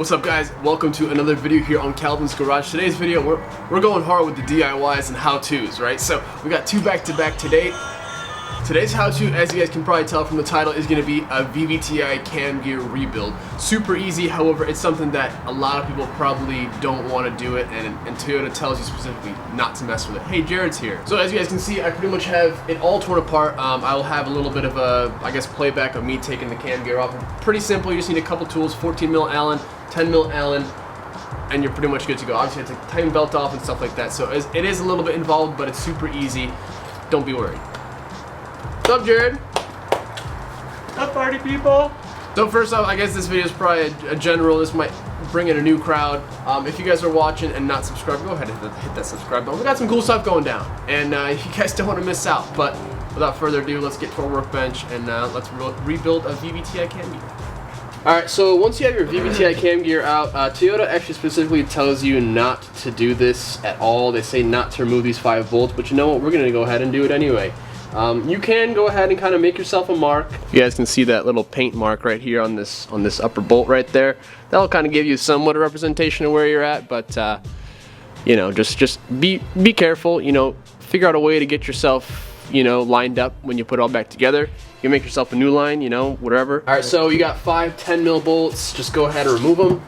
What's up, guys? Welcome to another video here on Calvin's Garage. Today's video, we're going hard with the DIYs and how-tos, right? So we got two back-to-back today. Today's how-to, as you guys can probably tell from the title, is going to be a VVTi cam gear rebuild. Super easy, however, it's something that a lot of people probably don't want to do it, and Toyota tells you specifically not to mess with it. Hey, Jared's here. So as you guys can see, I pretty much have it all torn apart. I will have a little bit of a, I guess, playback of me taking the cam gear off. Pretty simple, you just need a couple tools, 14 mil Allen, 10 mil Allen, and you're pretty much good to go. Obviously, you have to tighten the belt off and stuff like that, so it is a little bit involved, but it's super easy. Don't be worried. What's up, Jared? What's up, party people? So first off, I guess this video is probably a general. This might bring in a new crowd. If you guys are watching and not subscribed, go ahead and hit that subscribe button. We got some cool stuff going down, and you guys don't want to miss out. But without further ado, let's get to our workbench and let's rebuild a VVTi cam gear. Alright, so once you have your VVTi cam gear out, Toyota actually specifically tells you not to do this at all. They say not to remove these 5 bolts, but you know what? We're going to go ahead and do it anyway. You can go ahead and kind of make yourself a mark. You guys can see that little paint mark right here on this upper bolt right there. That'll kind of give you somewhat a representation of where you're at, but you know, just be careful. You know, figure out a way to get yourself, you know, lined up when you put it all back together. You can make yourself a new line, you know, whatever. All right, so you got 5 10 mil bolts. Just go ahead and remove them.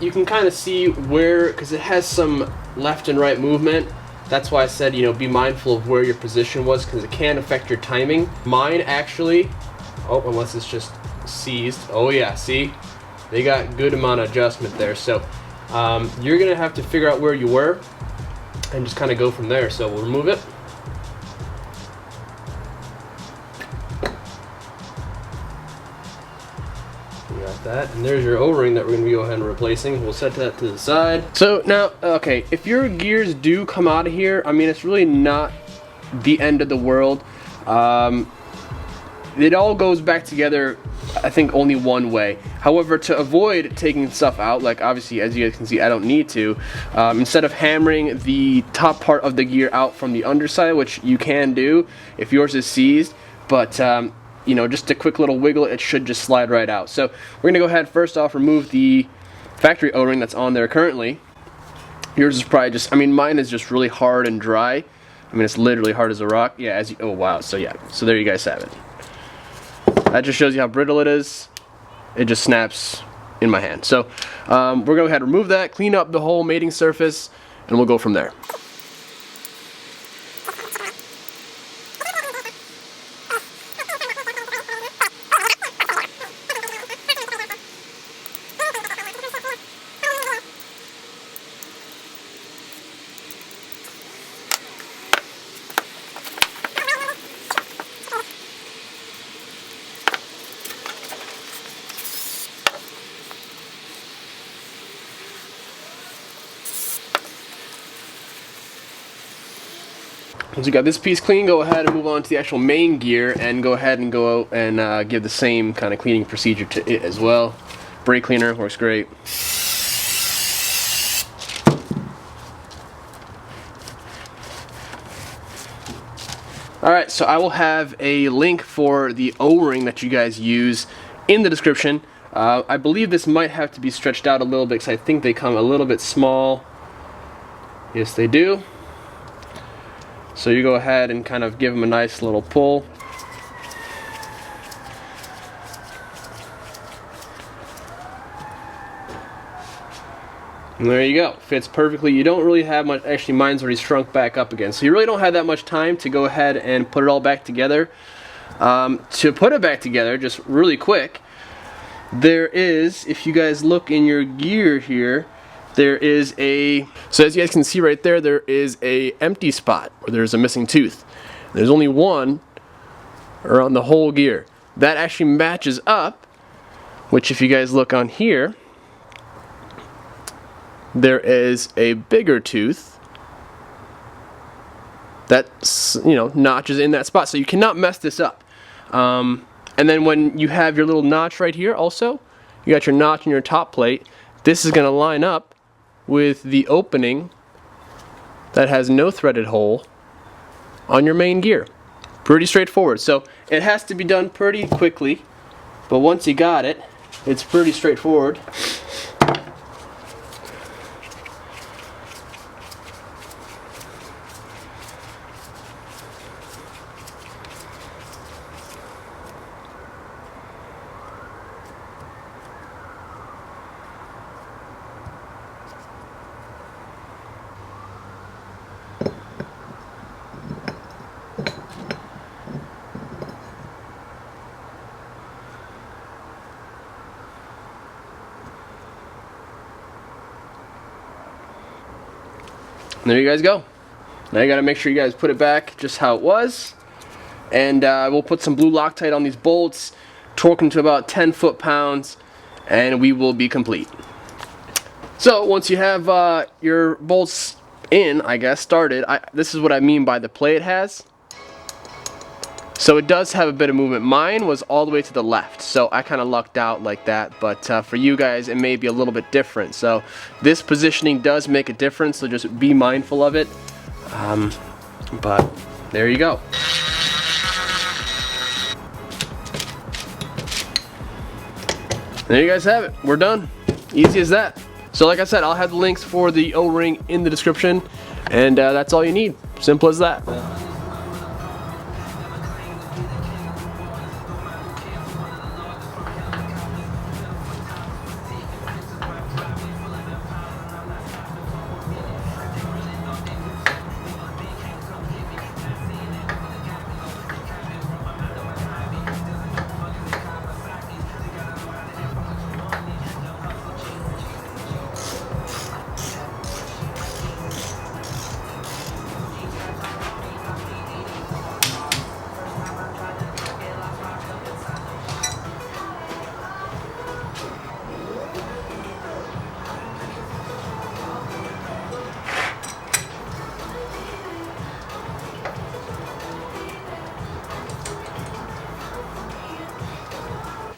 You can kind of see where, because it has some left and right movement. That's why I said, you know, be mindful of where your position was, because it can affect your timing. Mine actually, oh, unless it's just seized. Oh yeah, see? They got good amount of adjustment there. So you're gonna have to figure out where you were and just kind of go from there. So we'll remove it. Got that, and there's your O-ring that we're going to go ahead and replacing. We'll set that to the side. So now, okay, if your gears do come out of here, I mean, it's really not the end of the world. It all goes back together, I think, only one way. However, to avoid taking stuff out, like obviously, as you guys can see, I don't need to, instead of hammering the top part of the gear out from the underside, which you can do if yours is seized, but you know, just a quick little wiggle, it should just slide right out. So we're gonna go ahead, first off, remove the factory O-ring that's on there currently. Yours is probably just, I mean, mine is just really hard and dry. I mean, it's literally hard as a rock. Yeah, as you, oh wow, so yeah, so there you guys have it. That just shows you how brittle it is. It just snaps in my hand. So we're gonna go ahead and remove that, clean up the whole mating surface, and we'll go from there. Once you got this piece clean, go ahead and move on to the actual main gear and go ahead and go out and give the same kind of cleaning procedure to it as well. Brake cleaner works great. Alright, so I will have a link for the O-ring that you guys use in the description. I believe this might have to be stretched out a little bit because I think they come a little bit small. Yes, they do. So you go ahead and kind of give them a nice little pull. And there you go. Fits perfectly. You don't really have much, actually mine's already shrunk back up again. So you really don't have that much time to go ahead and put it all back together. To put it back together, just really quick, there is, if you guys look in your gear here, there is a, so as you guys can see right there, there is a empty spot where there's a missing tooth. There's only one around the whole gear. That actually matches up, which if you guys look on here, there is a bigger tooth that, you know, notches in that spot. So you cannot mess this up. And then when you have your little notch right here also, you got your notch in your top plate. This is going to line up with the opening that has no threaded hole on your main gear. Pretty straightforward. So it has to be done pretty quickly, but once you got it, it's pretty straightforward. And there you guys go. Now you gotta make sure you guys put it back just how it was. And we'll put some blue Loctite on these bolts, torque them to about 10 foot-pounds, and we will be complete. So once you have your bolts in, I guess, started, this is what I mean by the play it has. So it does have a bit of movement. Mine was all the way to the left, so I kind of lucked out like that, but for you guys it may be a little bit different. So this positioning does make a difference, so just be mindful of it. But there you go. There you guys have it. We're done. Easy as that. So like I said, I'll have the links for the O-ring in the description, and that's all you need. Simple as that.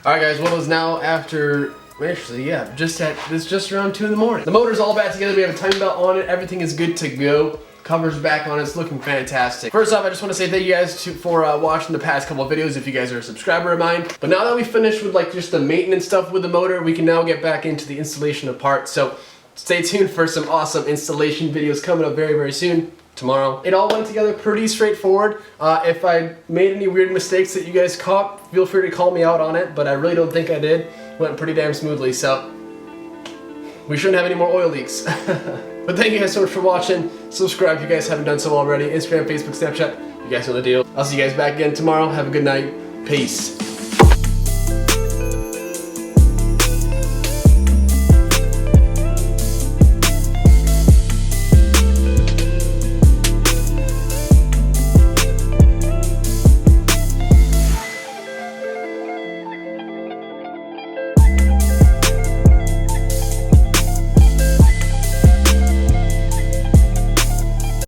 Alright guys, well it's now after, actually yeah, it's just around 2 in the morning. The motor's all back together, we have a timing belt on it, everything is good to go. Cover's back on it, it's looking fantastic. First off, I just want to say thank you guys for watching the past couple of videos if you guys are a subscriber of mine. But now that we finished with like just the maintenance stuff with the motor, we can now get back into the installation of parts. So stay tuned for some awesome installation videos coming up very, very soon. Tomorrow. It all went together pretty straightforward. If I made any weird mistakes that you guys caught, feel free to call me out on it, but I really don't think I did. Went pretty damn smoothly, so we shouldn't have any more oil leaks. But thank you guys so much for watching. Subscribe if you guys haven't done so already. Instagram, Facebook, Snapchat, you guys know the deal. I'll see you guys back again tomorrow. Have a good night. Peace.